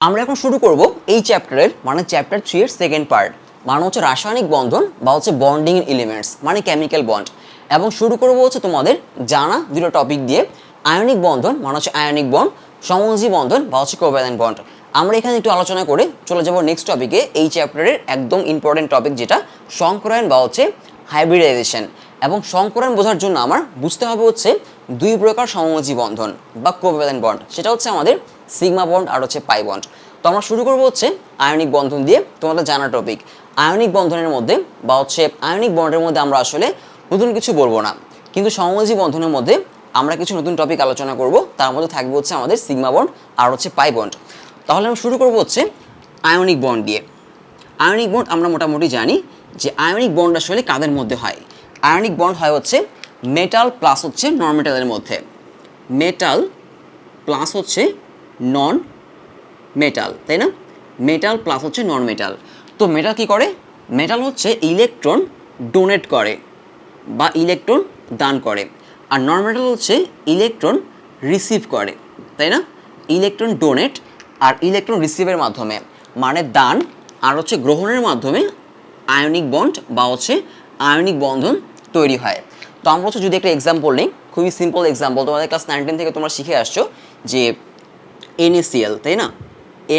আমরা এখন শুরু করব এই চ্যাপ্টারের মানে চ্যাপ্টার 3 এর সেকেন্ড পার্ট মানে হচ্ছে রাসায়নিক বন্ধন বা হচ্ছে বন্ডিং এলিমেন্টস মানে কেমিক্যাল বন্ড এবং শুরু করব হচ্ছে তোমাদের জানা দুটো টপিক দিয়ে আয়নিক বন্ধন মানে হচ্ছে আয়নিক বন্ড সমযোজী বন্ধন বা হচ্ছে কোভ্যালেন্ট বন্ড আমরা এখানে একটু আলোচনা করে চলে যাব নেক্সট টপিকে এই চ্যাপ্টারের একদম ইম্পর্টেন্ট টপিক যেটা সংকরায়ন বা হচ্ছে হাইব্রিডাইজেশন এবং সংকরায়ন বোঝার জন্য আমার বুঝতে হবে হচ্ছে দুই প্রকার সমযোজী বন্ধন বা কোভ্যালেন্ট বন্ড সেটা হচ্ছে আমাদের সিগমা বন্ড আর হচ্ছে পাই বন্ড। তো আমরা শুরু করবো হচ্ছে আয়নিক বন্ধন দিয়ে তোমাদের জানা টপিক আয়নিক বন্ধনের মধ্যে বা হচ্ছে আয়নিক বন্ডের মধ্যে আমরা আসলে নতুন কিছু বলবো না কিন্তু সমযোজী বন্ধনের মধ্যে আমরা কিছু নতুন টপিক আলোচনা করব তার মধ্যে থাকবে হচ্ছে আমাদের সিগমা বন্ড আর হচ্ছে পাই বন্ড। তাহলে আমরা শুরু করবো হচ্ছে আয়নিক বন্ড দিয়ে। আয়নিক বন্ড আমরা মোটামুটি জানি যে আয়নিক বন্ড আসলে কাদের মধ্যে হয়। আয়নিক বন্ড হয় হচ্ছে মেটাল প্লাস হচ্ছে নন মেটালের মধ্যে, মেটাল প্লাস হচ্ছে নন মেটাল, তাই না? মেটাল প্লাস হচ্ছে নন মেটাল। তো মেটাল কি করে? মেটাল হচ্ছে ইলেকট্রন ডোনেট করে বা ইলেকট্রন দান করে, আর নন মেটাল হচ্ছে ইলেকট্রন রিসিভ করে, তাই না? ইলেকট্রন ডোনেট আর ইলেকট্রন রিসিভের মাধ্যমে মানে দান আর হচ্ছে গ্রহণের মাধ্যমে আয়নিক বন্ড বা হচ্ছে আয়নিক বন্ধন তৈরি হয়। তো আমরা হচ্ছে যদি একটা এক্সাম্পল নিই, খুবই সিম্পল এক্সাম্পল, তোমাদের ক্লাস 9-10 থেকে তোমরা শিখে আসছো যে NaCl, তাই না?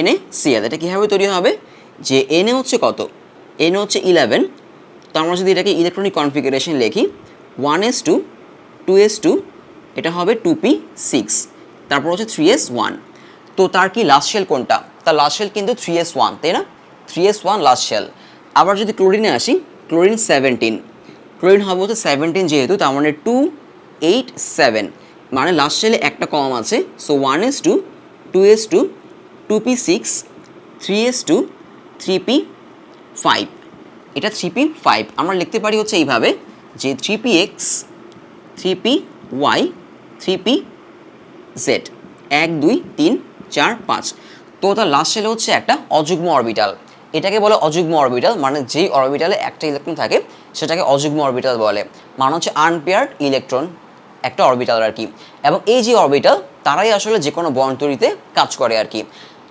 NaCl এটা কীভাবে তৈরি হবে যে Na হচ্ছে কত? Na হচ্ছে 11। তো আমরা যদি এটাকে ইলেকট্রনিক কনফিগারেশন লিখি 1s2 2s2 এটা হবে 2p6 তারপর হচ্ছে 3s1। তো তার কি লাস্ট শেল কোনটা? তার লাস্ট শেল কিন্তু 3s1, তাই না? 3s1 last shell. আবার যদি ক্লোরিনে আসি, ক্লোরিন 17, ক্লোরিন হবে হচ্ছে 17 যেহেতু তার মানে 287 মানে লাস্ট শেলে একটা কম আছে। So 1s2 2s2 2p6 3s2 3p5 এটা 3p5 আমরা লিখতে পারি হচ্ছে এইভাবে যে 3px 3py 3pz 1 2 3 4 5। তো তার লাস্ট শেলে হচ্ছে একটা অযুগ্ম অরবিটাল, এটাকে বলে অযুগ্ম অরবিটাল মানে যেই অরবিটালে একটা ইলেকট্রন থাকে সেটাকে অযুগ্ম অরবিটাল বলে, মানে হচ্ছে আনপেয়ার্ড ইলেকট্রন একটা অরবিটাল আর কি। এবং এই যে অরবিটাল তারাই আসলে যে কোনো বন্ড তৈরিতে কাজ করে আর কি।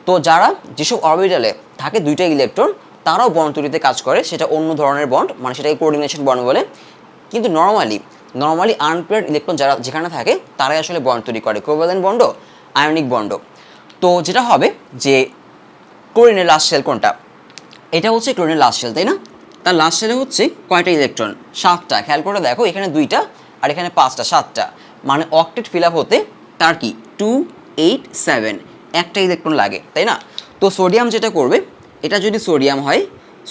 তো যারা যেসব অরবিটালে থাকে দুইটা ইলেকট্রন তারাও বন্ড তৈরিতে কাজ করে, সেটা অন্য ধরনের বন্ড মানে সেটাকে কোঅর্ডিনেশন বন্ড বলে। কিন্তু নর্মালি আনপেয়ার্ড ইলেকট্রন যারা যেখানে থাকে তারাই আসলে বন্ড তৈরি করে, কোভ্যালেন্ট বন্ড আয়নিক বন্ড। তো যেটা হবে যে ক্লোরিনের লাস্ট শেল কোনটা? এটা হচ্ছে ক্লোরিনের লাস্ট শেল, তাই না? তার লাস্ট শেলে হচ্ছে কয়টা ইলেকট্রন? 7টা। খেয়াল করে দেখো এখানে 2টা আর এখানে 5টা, 7টা মানে অক্টেট ফিল আপ হতে তার কি 2 8 7 একটা ইলেকট্রন লাগে, তাই না? তো সোডিয়াম যেটা করবে, এটা যদি সোডিয়াম হয়,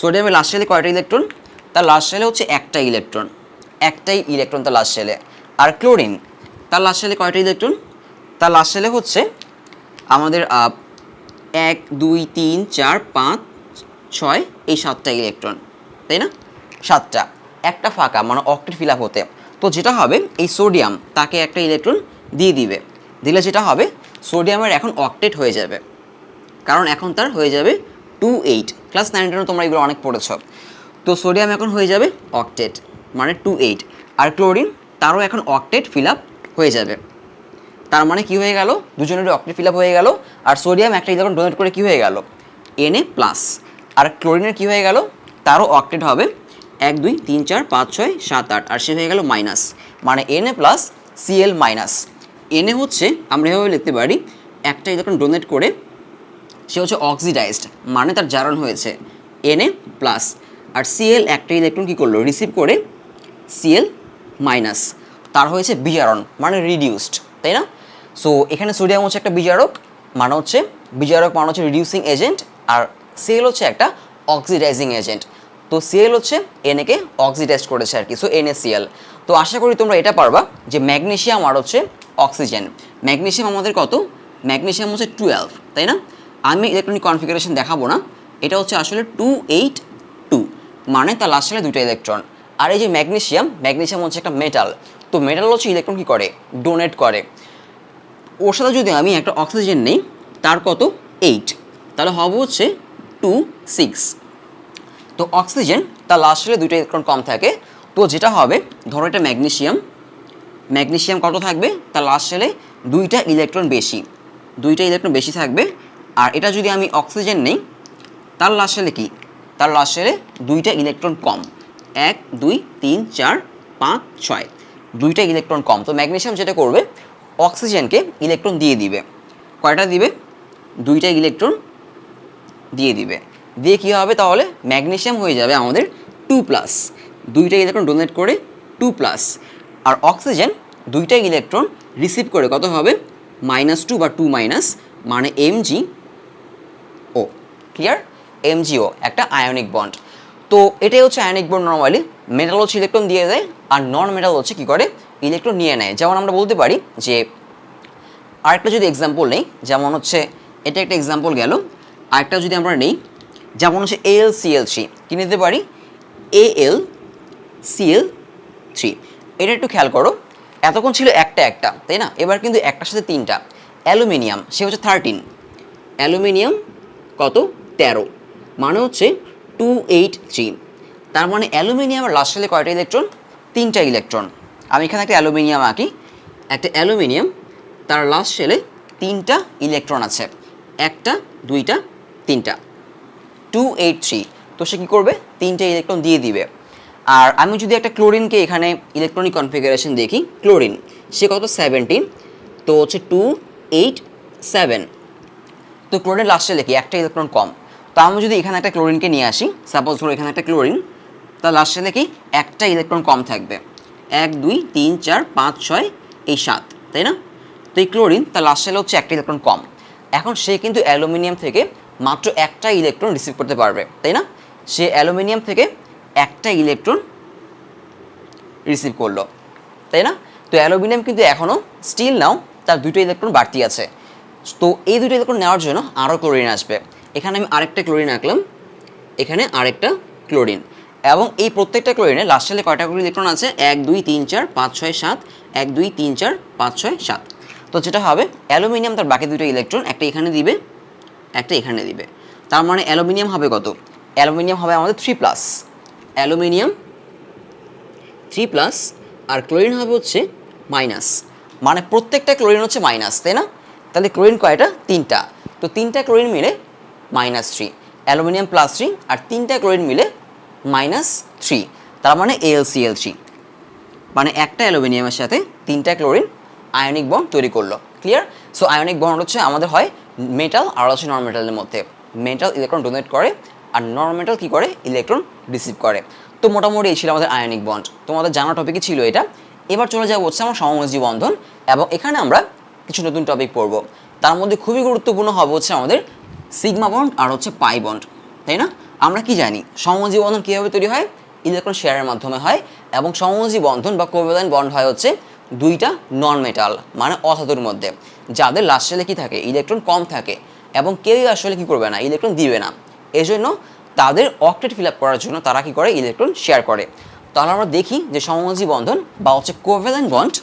সোডিয়ামের লাস্ট শেলে কয়টা ইলেকট্রন? তার লাস্ট শেলে হচ্ছে একটাই ইলেকট্রন তার লাস্ট শেলে। আর ক্লোরিন তার লাস্ট শেলে কয়টা ইলেকট্রন? তার লাস্ট শেলে হচ্ছে আমাদের 1 2 3 4 5 6 এই 7টা ইলেকট্রন, তাই না? 7টা, একটা ফাঁকা মানে অক্টেট ফিল আপ হতে। তো যেটা হবে এই সোডিয়াম তাকে একটা ইলেকট্রন দিলে যেটা হবে সোডিয়ামের এখন অক্টেট হয়ে যাবে, কারণ এখন তার হয়ে যাবে 2 8। ক্লাস 9-10 তোমরা এগুলো অনেক পড়েছ। তো সোডিয়াম এখন হয়ে যাবে অক্টেট মানে 2 8, আর ক্লোরিন তারও এখন অক্টেট ফিল আপ হয়ে যাবে। তার মানে কি হয়ে গেল? দুজনেরই অক্টেট ফিল আপ হয়ে গেল, আর সোডিয়াম একটা ইলেকট্রন ডোনেট করে কি হয়ে গেল? Na plus. আর ক্লোরিনের কি হয়ে গেল? তারও অক্টেট হবে 1 2 3 4 5 6 7 8, আর সে হয়ে গেল মাইনাস মানে Na plus Cl minus. Na হচ্ছে আমরা এভাবে লিখতে পারি একটা ইলেকট্রন ডোনেট করে সে হচ্ছে অক্সিডাইজড মানে তার জারণ হয়েছে Na প্লাস, আর Cl একটা ইলেকট্রন কী করলো? রিসিভ করে Cl মাইনাস, তার হয়েছে বিজারণ মানে রিডিউসড, তাই না? সো এখানে সোডিয়াম হচ্ছে একটা বিজারক মানে হচ্ছে রিডিউসিং এজেন্ট, আর Cl হচ্ছে একটা অক্সিডাইজিং এজেন্ট। তো Cl হচ্ছে Na কে অক্সিডাইজ করেছে আর কি, সো NaCl। তো আশা করি তোমরা এটা পারবা যে ম্যাগনেসিয়াম আর হচ্ছে অক্সিজেন। ম্যাগনেসিয়াম আমাদের কত? ম্যাগনেসিয়াম হচ্ছে 12, তাই না? আমি ইলেকট্রনিক কনফিগারেশন দেখাবো না, এটা হচ্ছে আসলে 2 8 2 মানে তার লাস্ট শেলে 2টা ইলেকট্রন। আর এই যে ম্যাগনেসিয়াম হচ্ছে একটা মেটাল, তো মেটাল হচ্ছে ইলেকট্রন কী করে? ডোনেট করে। ওর সাথে যদি আমি একটা অক্সিজেন নেই তার কত? 8, তাহলে হবে হচ্ছে 2 6। তো অক্সিজেন তার লাস্ট শেলে 2টা ইলেকট্রন কম থাকে, তো যেটা হবে ধরো এটা ম্যাগনেসিয়াম কত থাকবে? তার লাস্ট শেলে 2টা ইলেকট্রন বেশি থাকবে, আর এটা যদি আমি অক্সিজেন নেই, তার লাস্ট শেলে কি, তার লাস্ট শেলে 2টা ইলেকট্রন কম, 1 2 3 4 5 6, 2টা ইলেকট্রন কম। তো ম্যাগনেসিয়াম যেটা করবে, অক্সিজেনকে ইলেকট্রন দিয়ে দিবে। কয়টা দিবে? 2টা ইলেকট্রন দিয়ে দিবে। দিয়ে কী হবে তাহলে, ম্যাগনেসিয়াম হয়ে যাবে আমাদের 2+, 2টা ইলেকট্রন ডোনেট করে 2+, আর অক্সিজেন 2টা ইলেকট্রন রিসিভ করে কত হবে, -2 বা 2-, মানে MgO। ক্লিয়ার? MgO একটা আয়নিক বন্ড। তো এটাই হচ্ছে আয়নিক বন্ড। নর্মালি মেটাল হচ্ছে ইলেকট্রন দিয়ে দেয়, আর নন মেটাল হচ্ছে কী করে, ইলেকট্রন নিয়ে নেয়। যেমন আমরা বলতে পারি যে, আরেকটা যদি এক্সাম্পল নেই, যেমন হচ্ছে এটা একটা এক্সাম্পল গেল, আরেকটা যদি আমরা নেই, যেমন হচ্ছে AlCl3, কী নিতে পারি, AlCl3। এটা একটু খেয়াল করো, এতক্ষণ ছিল একটা একটা, তাই না? এবার কিন্তু একটার সাথে 3টা। অ্যালুমিনিয়াম সে হচ্ছে 13, অ্যালুমিনিয়াম কত, 13, মানে হচ্ছে 283। তার মানে অ্যালুমিনিয়ামের লাস্ট শেলে কয়টা ইলেকট্রন, 3টা ইলেকট্রন। আমি এখানে একটা অ্যালুমিনিয়াম আঁকি, একটা অ্যালুমিনিয়াম, তার লাস্ট শেলে 3টা ইলেকট্রন আছে, 1টা 2টা 3টা, 283। তো সে কী করবে, 3টে ইলেকট্রন দিয়ে দিবে। আর আমি যদি একটা ক্লোরিনকে এখানে ইলেকট্রনিক কনফিগারেশন দেখি, ক্লোরিন সে কত, 17, তো হচ্ছে 287। তো ক্লোরিন লাস্টে লিখি একটা ইলেকট্রন কম। তো আমি যদি এখানে একটা ক্লোরিনকে নিয়ে আসি, সাপোজ ধরো এখানে একটা ক্লোরিন, তার লাস্টে লিখি একটা ইলেকট্রন কম থাকবে, 1 2 3 4 5 6 এই 7, তাই না? তো এই ক্লোরিন তার লাস্ট শেলে হচ্ছে একটা ইলেকট্রন কম। এখন সে কিন্তু অ্যালুমিনিয়াম থেকে মাত্র একটা ইলেকট্রন রিসিভ করতে পারবে, তাই না? সে অ্যালুমিনিয়াম থেকে একটা ইলেকট্রন রিসিভ করলো, তাই না? তো অ্যালুমিনিয়াম কিন্তু এখনও স্টিল নাও তার 2টো ইলেকট্রন বাড়তি আছে। তো এই 2টো ইলেকট্রন নেওয়ার জন্য আরও ক্লোরিন আসবে। এখানে আমি আরেকটা ক্লোরিন আঁকলাম, এখানে আরেকটা ক্লোরিন, এবং এই প্রত্যেকটা ক্লোরিনে লাস্ট শেলে কয়টা করে ইলেকট্রন আছে, 1 2 3 4 5 6 7, 1 2 3 4 5 6 7। তো যেটা হবে, অ্যালুমিনিয়াম তার বাকি 2টো ইলেকট্রন একটা এখানে দিবে, একটা এখানে দিবে। তার মানে অ্যালুমিনিয়াম হবে কত, অ্যালুমিনিয়াম হবে আমাদের 3+, অ্যালুমিনিয়াম 3+, আর ক্লোরিন হবে হচ্ছে মাইনাস। মানে প্রত্যেকটা ক্লোরিন হচ্ছে মাইনাস, তাই না? তাহলে ক্লোরিন কয়টা, 3টা। তো 3টা ক্লোরিন মিলে -3, অ্যালুমিনিয়াম +3, আর 3টা ক্লোরিন মিলে -3, তার মানে AlCl3। মানে একটা অ্যালুমিনিয়ামের সাথে 3টা ক্লোরিন আয়নিক বন্ড তৈরি করলো। ক্লিয়ার? সো আয়নিক বন্ড হচ্ছে আমাদের হয় মেটাল আর হচ্ছে নন মেটালের মধ্যে। মেটাল ইলেকট্রন ডোনেট করে, আর নন মেটাল কী করে, ইলেকট্রন রিসিভ করে। তো মোটামুটি এই ছিল আমাদের আয়নিক বন্ড। তোমাদের জানা টপিকই ছিল এটা। এবার চলে যাবো হচ্ছে আমার সমযোজী বন্ধন, এবং এখানে আমরা কিছু নতুন টপিক পড়ব। তার মধ্যে খুবই গুরুত্বপূর্ণ হবে হচ্ছে আমাদের সিগমা বন্ড আর হচ্ছে পাই বন্ড, তাই না? আমরা কি জানি সমযোজী বন্ধন কীভাবে তৈরি হয়, ইলেকট্রন শেয়ারের মাধ্যমে হয়। এবং সমযোজী বন্ধন বা কোভ্যালেন্ট বন্ড হয় হচ্ছে 2টা নন মেটাল মানে অধাতুর মধ্যে, যাদের লাস্ট শেলে কী থাকে, ইলেকট্রন কম থাকে, এবং কেউই আসলে কী করবে না, ইলেকট্রন দিবে না। এজন্য তাদের অক্টেট ফিল আপ করার জন্য তারা কী করে, ইলেকট্রন শেয়ার করে। তাহলে আমরা দেখি যে সমযোজী বন্ধন বা হচ্ছে কোভ্যালেন্ট বন্ড